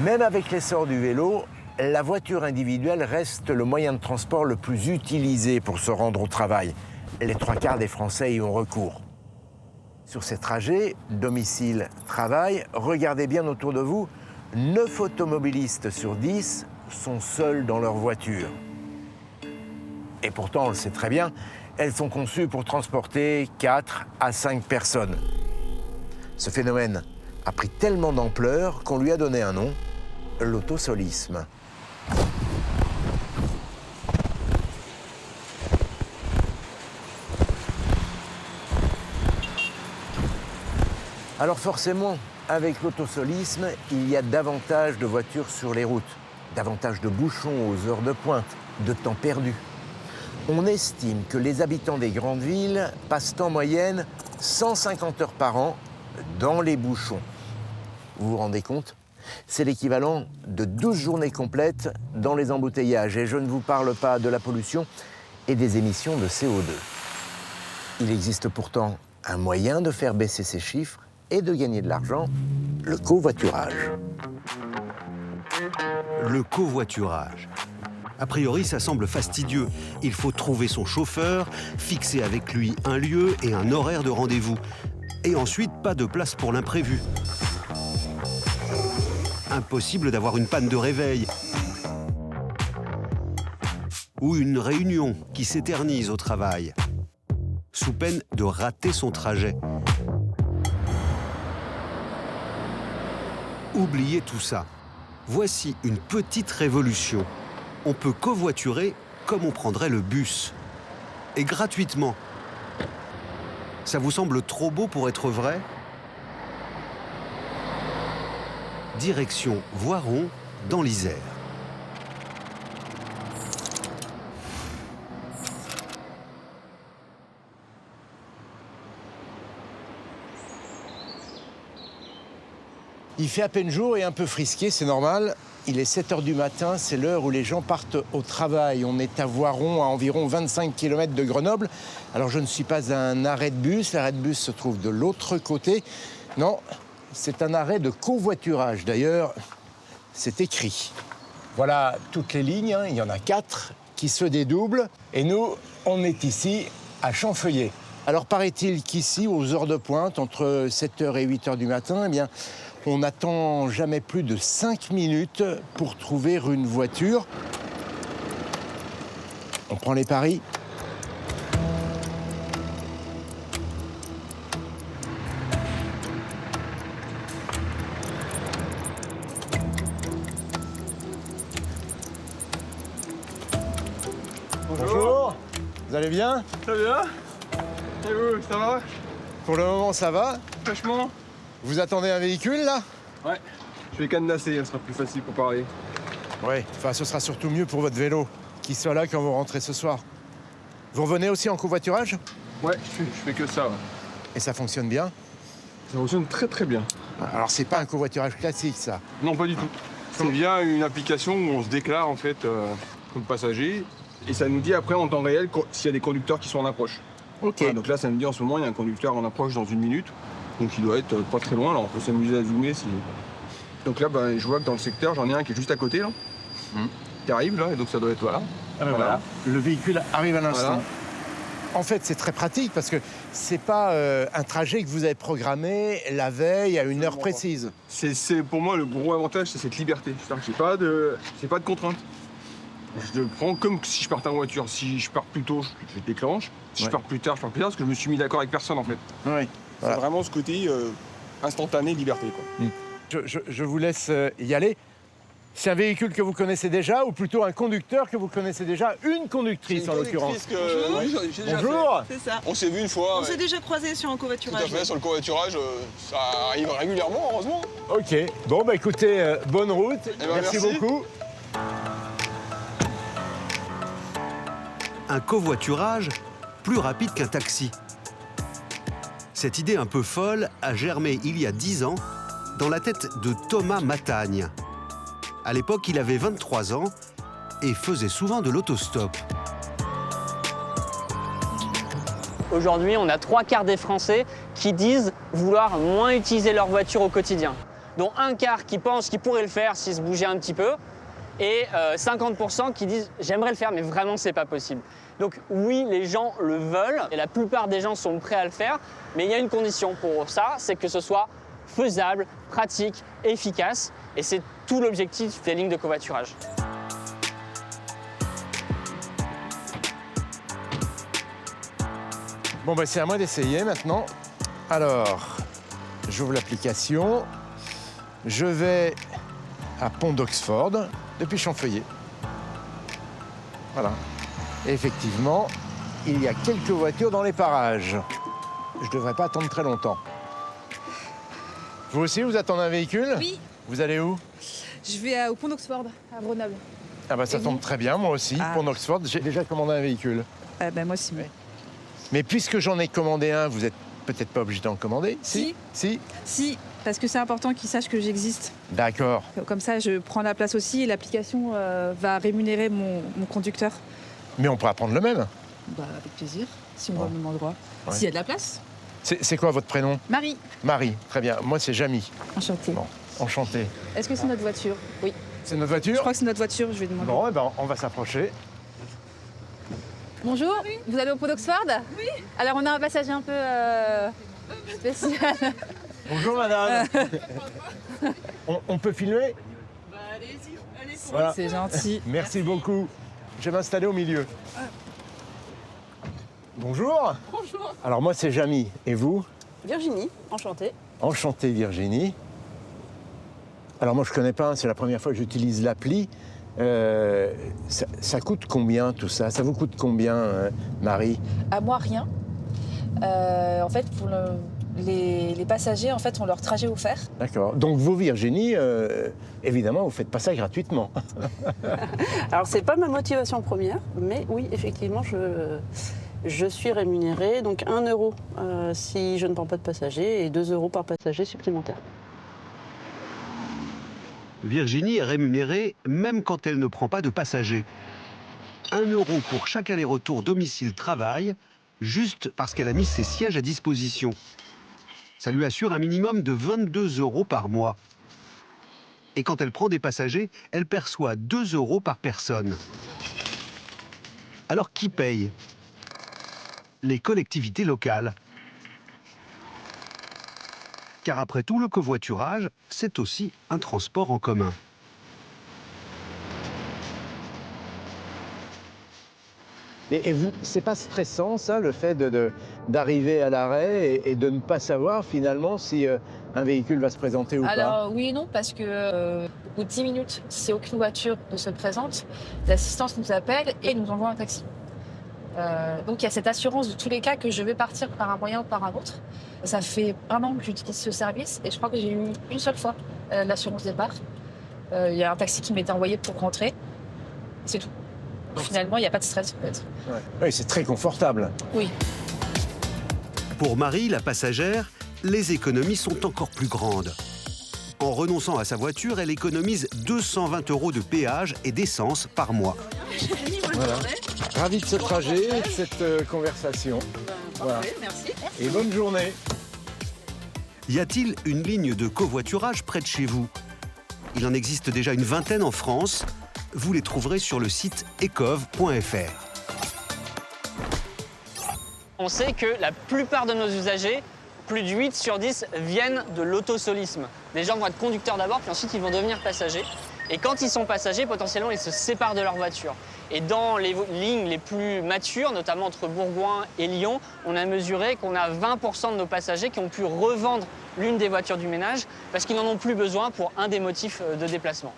Même avec l'essor du vélo, la voiture individuelle reste le moyen de transport le plus utilisé pour se rendre au travail. Les 3/4 des Français y ont recours. Sur ces trajets, domicile-travail, regardez bien autour de vous, 9 automobilistes sur 10 sont seuls dans leur voiture. Et pourtant, on le sait très bien, elles sont conçues pour transporter 4 à 5 personnes. Ce phénomène a pris tellement d'ampleur qu'on lui a donné un nom, l'autosolisme. Alors forcément, avec l'autosolisme, il y a davantage de voitures sur les routes, davantage de bouchons aux heures de pointe, de temps perdu. On estime que les habitants des grandes villes passent en moyenne 150 heures par an dans les bouchons. Vous vous rendez compte? C'est l'équivalent de 12 journées complètes dans les embouteillages. Et je ne vous parle pas de la pollution et des émissions de CO2. Il existe pourtant un moyen de faire baisser ces chiffres et de gagner de l'argent, le covoiturage. Le covoiturage. A priori, ça semble fastidieux. Il faut trouver son chauffeur, fixer avec lui un lieu et un horaire de rendez-vous. Et ensuite, pas de place pour l'imprévu. Impossible d'avoir une panne de réveil. Ou une réunion qui s'éternise au travail. Sous peine de rater son trajet. Oubliez tout ça. Voici une petite révolution. On peut covoiturer comme on prendrait le bus. Et gratuitement. Ça vous semble trop beau pour être vrai? Direction Voiron, dans l'Isère. Il fait à peine jour et un peu frisqué, c'est normal. Il est 7 h du matin, c'est l'heure où les gens partent au travail. On est à Voiron, à environ 25 km de Grenoble. Alors je ne suis pas à un arrêt de bus, l'arrêt de bus se trouve de l'autre côté. Non, c'est un arrêt de covoiturage. D'ailleurs, c'est écrit. Voilà toutes les lignes, hein. Il y en a 4 qui se dédoublent. Et nous, on est ici à Champfeuillet. Alors paraît-il qu'ici, aux heures de pointe, entre 7 h et 8 h du matin, eh bien, on n'attend jamais plus de 5 minutes pour trouver une voiture. On prend les paris. Bonjour. Vous allez bien? Très bien. Et vous, ça va? Pour le moment, ça va. Franchement? Vous attendez un véhicule, là? Ouais. Je vais cadenasser, ça sera plus facile pour parler. Oui, enfin, ce sera surtout mieux pour votre vélo, qu'il soit là quand vous rentrez ce soir. Vous revenez aussi en covoiturage? Ouais, je fais que ça. Ouais. Et ça fonctionne bien? Ça fonctionne très très bien. Alors, c'est pas un covoiturage classique, ça? Non, pas du tout. C'est via une application où on se déclare en fait comme passager et ça nous dit après en temps réel s'il y a des conducteurs qui sont en approche. Ok. Voilà, donc là, ça nous dit en ce moment, il y a un conducteur en approche dans 1 minute. Donc il doit être pas très loin, alors on peut s'amuser à zoomer si... Donc là, je vois que dans le secteur, j'en ai un qui est juste à côté, là, qui arrive, là, et donc ça doit être, voilà. Ah ben voilà. Le véhicule arrive à l'instant. Voilà. En fait, c'est très pratique parce que c'est pas un trajet que vous avez programmé la veille à une heure précise. C'est pour moi le gros avantage, c'est cette liberté. C'est-à-dire que j'ai pas de contraintes. Je le prends comme si je partais en voiture. Si je pars plus tôt, je déclenche. Si je pars plus tard, je pars plus tard, parce que je me suis mis d'accord avec personne, en fait. Oui. C'est vraiment ce côté instantané, liberté, quoi. Je vous laisse y aller. C'est un véhicule que vous connaissez déjà ou plutôt un conducteur que vous connaissez déjà? Une conductrice en l'occurrence. Bonjour. Oui, j'ai déjà Bonjour. C'est ça. fait. On s'est vu une fois. On s'est déjà croisés sur un Tout covoiturage. à fait, sur le covoiturage, ça arrive régulièrement, heureusement. Ok. Bon, bah écoutez, bonne route. ben, merci merci. beaucoup. Un covoiturage plus rapide qu'un taxi. Cette idée un peu folle a germé il y a 10 ans dans la tête de Thomas Matagne. À l'époque, il avait 23 ans et faisait souvent de l'autostop. Aujourd'hui, on a 3/4 des Français qui disent vouloir moins utiliser leur voiture au quotidien. dont un quart qui pense qu'il pourrait le faire s'il se bougeait un petit peu, et 50% qui disent « j'aimerais le faire, mais vraiment c'est pas possible ». Donc oui, les gens le veulent, et la plupart des gens sont prêts à le faire, mais il y a une condition pour ça, c'est que ce soit faisable, pratique, efficace, et c'est tout l'objectif des lignes de covoiturage. Bon, ben, c'est à moi d'essayer maintenant. Alors, j'ouvre l'application. Je vais à Pont d'Oxford, depuis Champfeuillet. Voilà. Et effectivement, il y a quelques voitures dans les parages. Je ne devrais pas attendre très longtemps. Vous aussi, vous attendez un véhicule? Oui. Vous allez où? Je vais au pont d'Oxford, à Grenoble. Ah bah ça tombe très bien, moi aussi. Ah. Pont d'Oxford, j'ai déjà commandé un véhicule. Moi aussi. Oui. Mais puisque j'en ai commandé un, vous n'êtes peut-être pas obligé d'en commander? Si. Si? Si, parce que c'est important qu'ils sachent que j'existe. D'accord. Comme ça, je prends la place aussi et l'application va rémunérer mon conducteur. Mais on pourra prendre le même. Bah, avec plaisir, si on Bon. va au même endroit. Ouais. S'il y a de la place. C'est quoi votre prénom? Marie, Marie, très bien. Moi, c'est Jamy. enchantée. Bon, enchanté. Est-ce que c'est notre voiture? Oui. C'est notre Je voiture? crois que c'est notre voiture, je vais demander. Bon, eh ben, on va s'approcher. Bonjour, vous allez au pont d'Oxford? Oui. Alors, on a un passager un peu spécial. Bonjour, madame. On peut filmer? Voilà. C'est gentil. Merci beaucoup. Je vais m'installer au milieu. Bonjour. Bonjour. Alors, moi, c'est Jamy. Et vous? Virginie, enchantée. Enchanté, Virginie. Alors, moi, je ne connais pas, c'est la première fois que j'utilise l'appli. Ça coûte combien, tout ça? Ça vous coûte combien, Marie? À moi, rien. En fait, pour les passagers, en fait, on leur trajet offert. D'accord. Donc, vous, Virginie, évidemment, vous ne faites pas ça gratuitement. Alors, c'est pas ma motivation première, mais oui, effectivement, je suis rémunérée. Donc, 1 euro si je ne prends pas de passagers et 2 euros par passager supplémentaire. Virginie est rémunérée même quand elle ne prend pas de passagers. 1 euro pour chaque aller-retour domicile-travail, juste parce qu'elle a mis ses sièges à disposition. Ça lui assure un minimum de 22 euros par mois. Et quand elle prend des passagers, elle perçoit 2 euros par personne. Alors qui paye? Les collectivités locales. Car après tout, le covoiturage, c'est aussi un transport en commun. Et vous, c'est pas stressant, ça, le fait d'arriver à l'arrêt et de ne pas savoir, finalement, si un véhicule va se présenter ou pas? Alors oui et non, parce que au bout de 10 minutes, si aucune voiture ne se présente, l'assistance nous appelle et nous envoie un taxi. Donc il y a cette assurance de tous les cas que je vais partir par un moyen ou par un autre. Ça fait 1 an que j'utilise ce service et je crois que j'ai eu une seule fois l'assurance départ. Il y a un taxi qui m'était envoyé pour rentrer. C'est tout. Donc, finalement, il n'y a pas de stress en fait. Ouais. Oui, c'est très confortable. Oui. Pour Marie, la passagère, les économies sont encore plus grandes. En renonçant à sa voiture, elle économise 220 euros de péage et d'essence par mois. Voilà. Ravi de ce trajet et de cette conversation. Voilà. Merci. Et bonne journée. Y a-t-il une ligne de covoiturage près de chez vous? Il en existe déjà une vingtaine en France. Vous les trouverez sur le site ecov.fr. On sait que la plupart de nos usagers, plus de 8 sur 10, viennent de l'autosolisme. Les gens vont être conducteurs d'abord, puis ensuite ils vont devenir passagers. Et quand ils sont passagers, potentiellement, ils se séparent de leur voiture. Et dans les lignes les plus matures, notamment entre Bourgoin et Lyon, on a mesuré qu'on a 20% de nos passagers qui ont pu revendre l'une des voitures du ménage parce qu'ils n'en ont plus besoin pour un des motifs de déplacement.